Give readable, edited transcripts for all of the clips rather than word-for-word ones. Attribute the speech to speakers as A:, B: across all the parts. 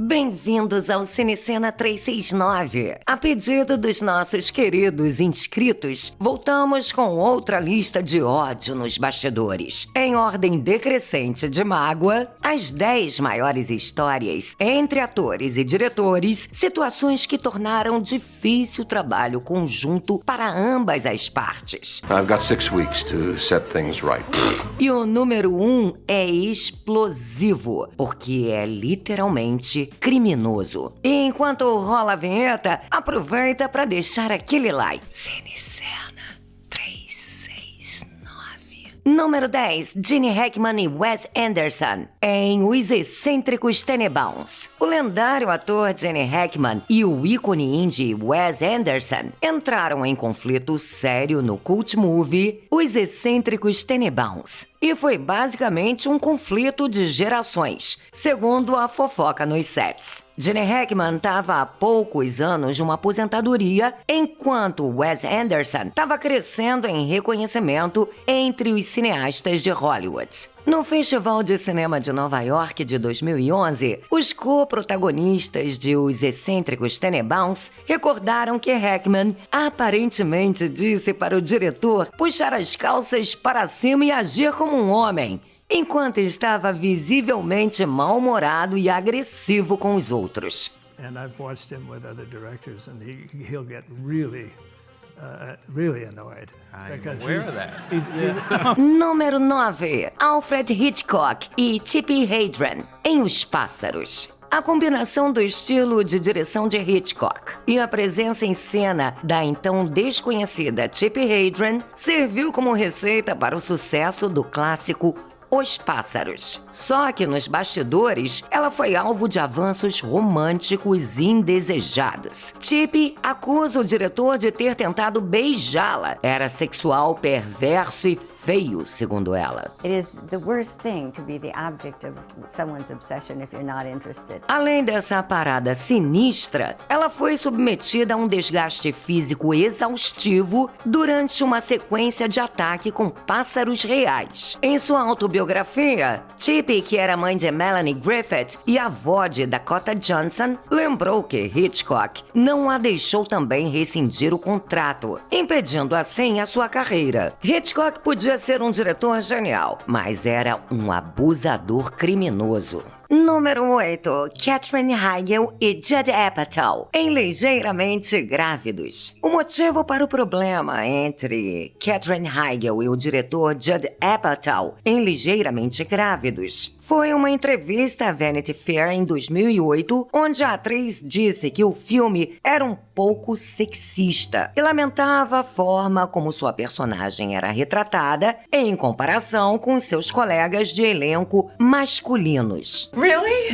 A: Bem-vindos ao Cinecena 369. A pedido dos nossos queridos inscritos, voltamos com outra lista de ódio nos bastidores. Em ordem decrescente de mágoa, as 10 maiores histórias entre atores e diretores, situações que tornaram difícil o trabalho conjunto para ambas as partes.
B: I've got 6 weeks to set things right.
A: E o número 1 é explosivo, porque é literalmente criminoso. E enquanto rola a vinheta, aproveita para deixar aquele like. Cinecena 369. Número 10, Gene Hackman e Wes Anderson, em Os Excêntricos Tenenbaums. O lendário ator Gene Hackman e o ícone indie Wes Anderson entraram em conflito sério no cult movie Os Excêntricos Tenenbaums. E foi basicamente um conflito de gerações, segundo a fofoca nos sets. Gene Hackman estava há poucos anos de uma aposentadoria, enquanto Wes Anderson estava crescendo em reconhecimento entre os cineastas de Hollywood. No Festival de Cinema de Nova York de 2011, os co-protagonistas de Os Excêntricos Tenenbaums recordaram que Hackman aparentemente disse para o diretor puxar as calças para cima e agir como um homem, enquanto estava visivelmente mal-humorado e agressivo com os outros.
C: And I've watched him with other directors, and he'll get really annoyed.
D: I'm aware of that.
A: Número 9. Alfred Hitchcock e Tippi Hedren, em Os Pássaros. A combinação do estilo de direção de Hitchcock e a presença em cena da então desconhecida Tippi Hedren serviu como receita para o sucesso do clássico Os Pássaros. Só que nos bastidores, ela foi alvo de avanços românticos indesejados. Tippi acusa o diretor de ter tentado beijá-la. Era sexual, perverso e feio, segundo ela.
E: It is the worst thing to be the object of someone's obsession if you're not interested.
A: Além dessa parada sinistra, ela foi submetida a um desgaste físico exaustivo durante uma sequência de ataque com pássaros reais. Em sua autobiografia, Tippi, que era mãe de Melanie Griffith e avó de Dakota Johnson, lembrou que Hitchcock não a deixou também rescindir o contrato, impedindo assim a sua carreira. Hitchcock podia ser um diretor genial, mas era um abusador criminoso. Número 8. Katherine Heigl e Judd Apatow, em Ligeiramente Grávidos. O motivo para o problema entre Katherine Heigl e o diretor Judd Apatow em Ligeiramente Grávidos foi uma entrevista à Vanity Fair em 2008, onde a atriz disse que o filme era um pouco sexista e lamentava a forma como sua personagem era retratada em comparação com seus colegas de elenco masculinos.
F: Really?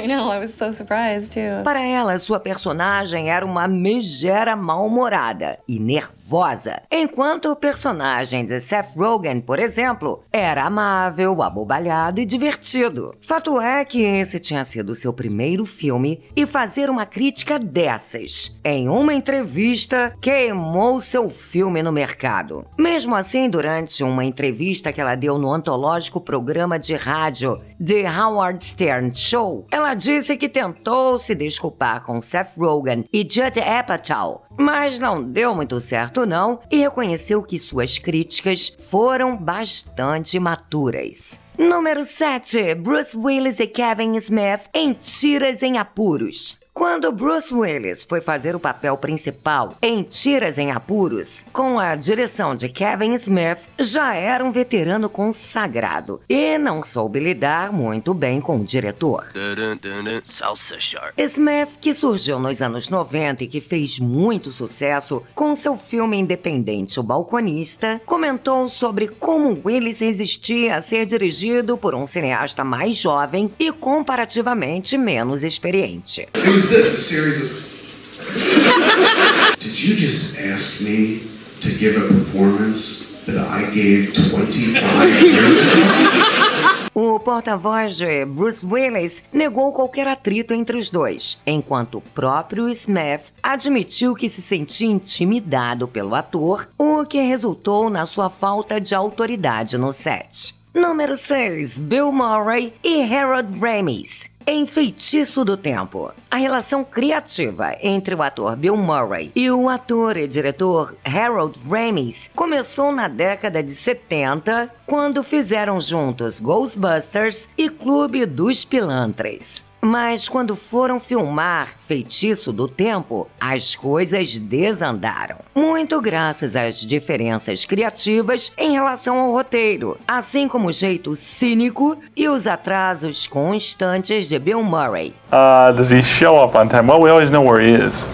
F: I know, I was so surprised too.
A: Para ela, sua personagem era uma megera mal-humorada e nervosa, enquanto o personagem de Seth Rogen, por exemplo, era amável, abobalhado e divertido. Fato é que esse tinha sido seu primeiro filme e fazer uma crítica dessas em uma entrevista queimou seu filme no mercado. Mesmo assim, durante uma entrevista que ela deu no antológico programa de rádio The Howard Stern Show, ela disse que tentou se desculpar com Seth Rogen e Judd Apatow, mas não deu muito certo não, e reconheceu que suas críticas foram bastante maturas. Número 7. Bruce Willis e Kevin Smith em Tiras em Apuros. Quando Bruce Willis foi fazer o papel principal em Tiras em Apuros, com a direção de Kevin Smith, já era um veterano consagrado e não soube lidar muito bem com o diretor. Smith, que surgiu nos anos 90 e que fez muito sucesso com seu filme independente O Balconista, comentou sobre como Willis resistia a ser dirigido por um cineasta mais jovem e comparativamente menos experiente.
G: This a series of... Did you just ask me to give a performance that I gave 25 years ago?
A: O porta-voz de Bruce Willis negou qualquer atrito entre os dois, enquanto o próprio Smith admitiu que se sentia intimidado pelo ator, o que resultou na sua falta de autoridade no set. Número 6. Bill Murray e Harold Ramis, em Feitiço do Tempo. A relação criativa entre o ator Bill Murray e o ator e diretor Harold Ramis começou na década de 70, quando fizeram juntos Ghostbusters e Clube dos Pilantras. Mas quando foram filmar Feitiço do Tempo, as coisas desandaram. Muito graças às diferenças criativas em relação ao roteiro, assim como o jeito cínico e os atrasos constantes de Bill Murray.
D: Does he show up on time? Well, we always know where he is.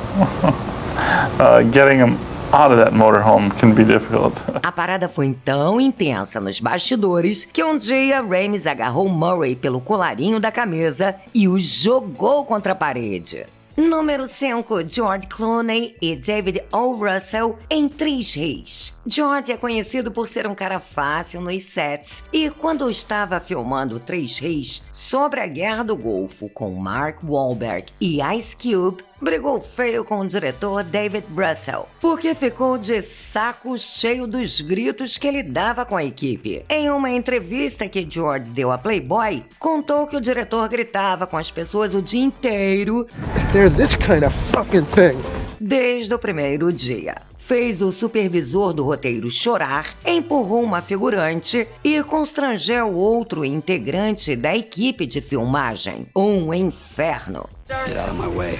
D: Getting him out of that motorhome can be difficult.
A: A parada foi tão intensa nos bastidores que um dia Ramis agarrou Murray pelo colarinho da camisa e o jogou contra a parede. Número 5, George Clooney e David O. Russell em Três Reis. George é conhecido por ser um cara fácil nos sets e quando estava filmando Três Reis sobre a Guerra do Golfo com Mark Wahlberg e Ice Cube, brigou feio com o diretor David Russell, porque ficou de saco cheio dos gritos que ele dava com a equipe. Em uma entrevista que George deu a Playboy, contou que o diretor gritava com as pessoas o dia inteiro,
H: They're this kind of fucking thing.
A: desde o primeiro dia. Fez o supervisor do roteiro chorar, empurrou uma figurante e constrangeu outro integrante da equipe de filmagem. Um inferno.
H: Get out of my way.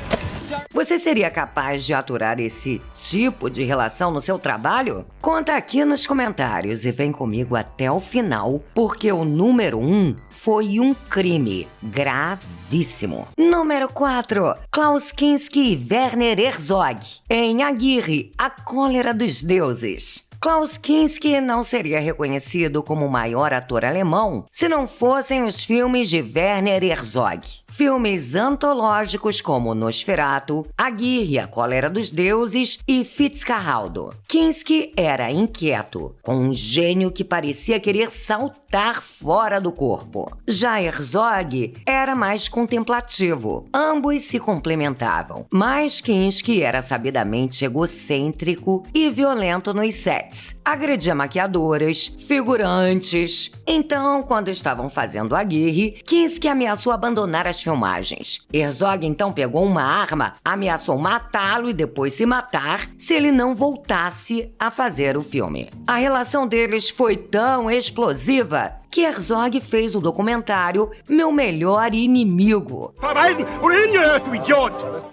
A: Você seria capaz de aturar esse tipo de relação no seu trabalho? Conta aqui nos comentários e vem comigo até o final, porque o número 1 foi um crime gravíssimo. Número 4, Klaus Kinski e Werner Herzog em Aguirre, A Cólera dos Deuses. Klaus Kinski não seria reconhecido como o maior ator alemão se não fossem os filmes de Werner Herzog. Filmes antológicos como Nosferatu, Aguirre, A Cólera dos Deuses e Fitzcarraldo. Kinski era inquieto, com um gênio que parecia querer saltar fora do corpo. Já Herzog era mais contemplativo. Ambos se complementavam, mas Kinski era sabidamente egocêntrico e violento nos sets. Agredia maquiadoras, figurantes. Então, quando estavam fazendo Aguirre, Kinski ameaçou abandonar as filmagens. Herzog então pegou uma arma, ameaçou matá-lo e depois se matar se ele não voltasse a fazer o filme. A relação deles foi tão explosiva que Herzog fez o documentário Meu Melhor Inimigo,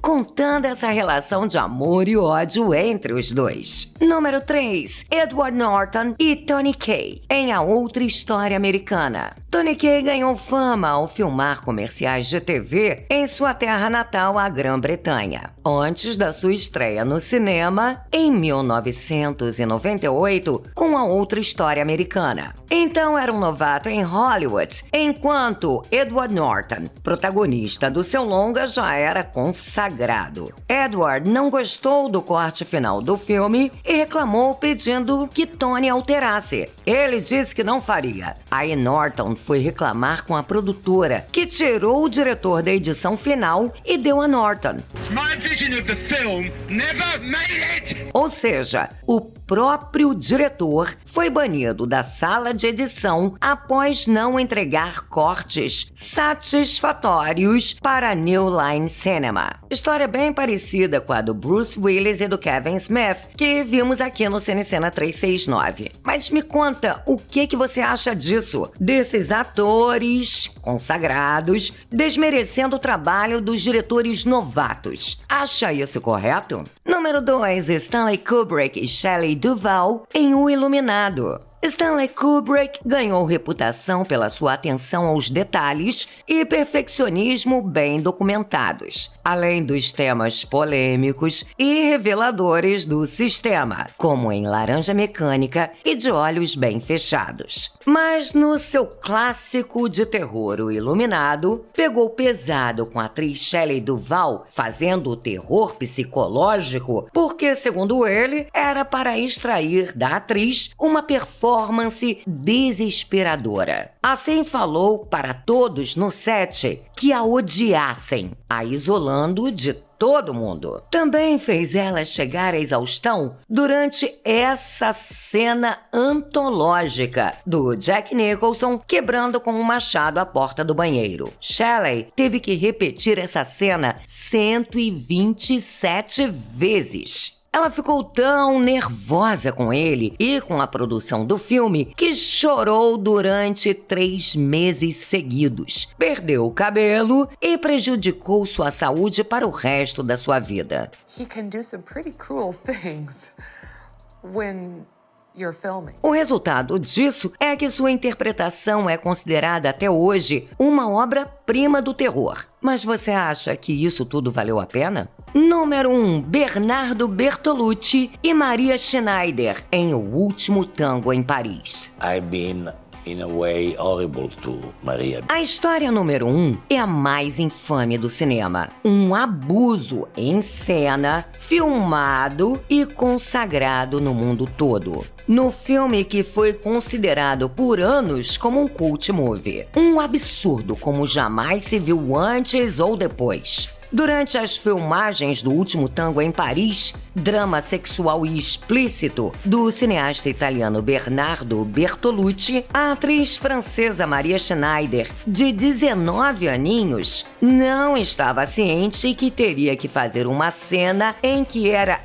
A: contando essa relação de amor e ódio entre os dois. Número 3, Edward Norton e Tony Kaye em A Outra História Americana. Tony Kaye ganhou fama ao filmar comerciais de TV em sua terra natal, a Grã-Bretanha, antes da sua estreia no cinema em 1998 com A Outra História Americana. Então era um novato em Hollywood, enquanto Edward Norton, protagonista do seu longa, já era consagrado. Edward não gostou do corte final do filme e reclamou pedindo que Tony alterasse. Ele disse que não faria. Aí Norton foi reclamar com a produtora, que tirou o diretor da edição final e deu a Norton.
I: My vision of the film never made it!
A: Ou seja, o próprio diretor foi banido da sala de edição após não entregar cortes satisfatórios para a New Line Cinema. História bem parecida com a do Bruce Willis e do Kevin Smith, que vimos aqui no Cinecena 369. Mas me conta, o que você acha disso? Desses atores consagrados desmerecendo o trabalho dos diretores novatos. Acha isso correto? Número 2, Stanley Kubrick e Shelley Duvall em O Iluminado. Stanley Kubrick ganhou reputação pela sua atenção aos detalhes e perfeccionismo bem documentados, além dos temas polêmicos e reveladores do sistema, como em Laranja Mecânica e De Olhos Bem Fechados. Mas no seu clássico de terror, O Iluminado, pegou pesado com a atriz Shelley Duvall fazendo o terror psicológico, porque, segundo ele, era para extrair da atriz uma performance performance desesperadora. Assim falou para todos no set que a odiassem, a isolando de todo mundo. Também fez ela chegar à exaustão durante essa cena antológica do Jack Nicholson quebrando com um machado a porta do banheiro. Shelley teve que repetir essa cena 127 vezes. Ela ficou tão nervosa com ele e com a produção do filme que chorou durante 3 meses seguidos, perdeu o cabelo e prejudicou sua saúde para o resto da sua vida.
J: He can do some pretty cruel things when you're filming.
A: O resultado disso é que sua interpretação é considerada até hoje uma obra-prima do terror. Mas você acha que isso tudo valeu a pena? Número 1. Bernardo Bertolucci e Maria Schneider em O Último Tango em Paris.
K: I've been in a way horrible to Maria.
A: A história número 1 é a mais infame do cinema. Um abuso em cena, filmado e consagrado no mundo todo. No filme que foi considerado por anos como um cult movie. Um absurdo como jamais se viu antes ou depois. Durante as filmagens do Último Tango em Paris, drama sexual e explícito do cineasta italiano Bernardo Bertolucci, a atriz francesa Maria Schneider, de 19 aninhos, não estava ciente que teria que fazer uma cena em que era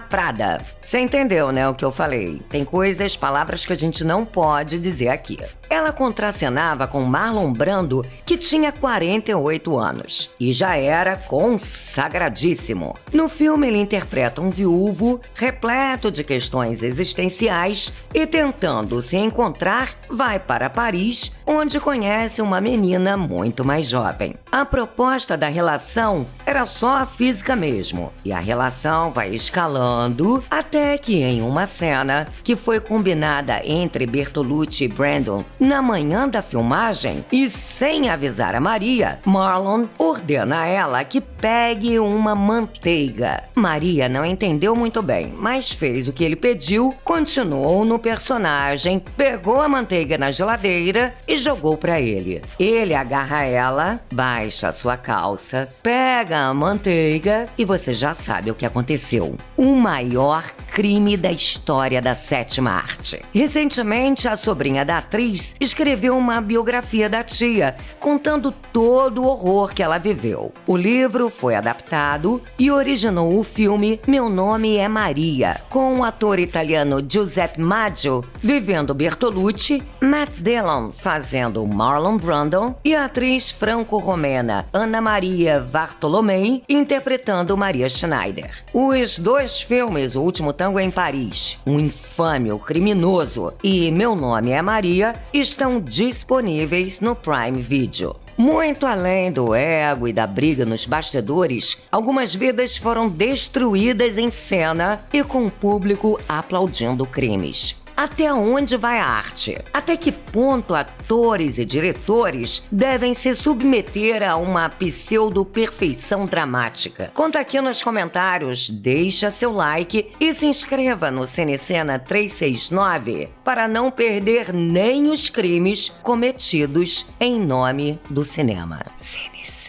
A: Prada. Você entendeu, né, o que eu falei? Tem coisas, palavras que a gente não pode dizer aqui. Ela contracenava com Marlon Brando, que tinha 48 anos e já era consagradíssimo. No filme, ele interpreta um viúvo repleto de questões existenciais e, tentando se encontrar, vai para Paris, onde conhece uma menina muito mais jovem. A proposta da relação era só a física mesmo, e a relação vai escalando até que, em uma cena que foi combinada entre Bertolucci e Brandon na manhã da filmagem e sem avisar a Maria, Marlon ordena a ela que pegue uma manteiga. Maria não entendeu muito bem, mas fez o que ele pediu, continuou no personagem, pegou a manteiga na geladeira e jogou para ele. Ele agarra ela, baixa sua calça, pega a manteiga e você já sabe o que aconteceu. O maior crime da história da sétima arte. Recentemente, a sobrinha da atriz escreveu uma biografia da tia, contando todo o horror que ela viveu. O livro foi adaptado e originou o filme Meu Nome é Maria, com o ator italiano Giuseppe Maggio vivendo Bertolucci, Matt Dillon fazendo Marlon Brando e a atriz franco-romena Ana Maria Bartolomei interpretando Maria Schneider. Os dois filmes, O Último Tango em Paris, Um Infâmio Criminoso e Meu Nome é Maria, estão disponíveis no Prime Video. Muito além do ego e da briga nos bastidores, algumas vidas foram destruídas em cena e com o público aplaudindo crimes. Até onde vai a arte? Até que ponto atores e diretores devem se submeter a uma pseudo-perfeição dramática? Conta aqui nos comentários, deixa seu like e se inscreva no Cinecena 369 para não perder nem os crimes cometidos em nome do cinema. Cinecena.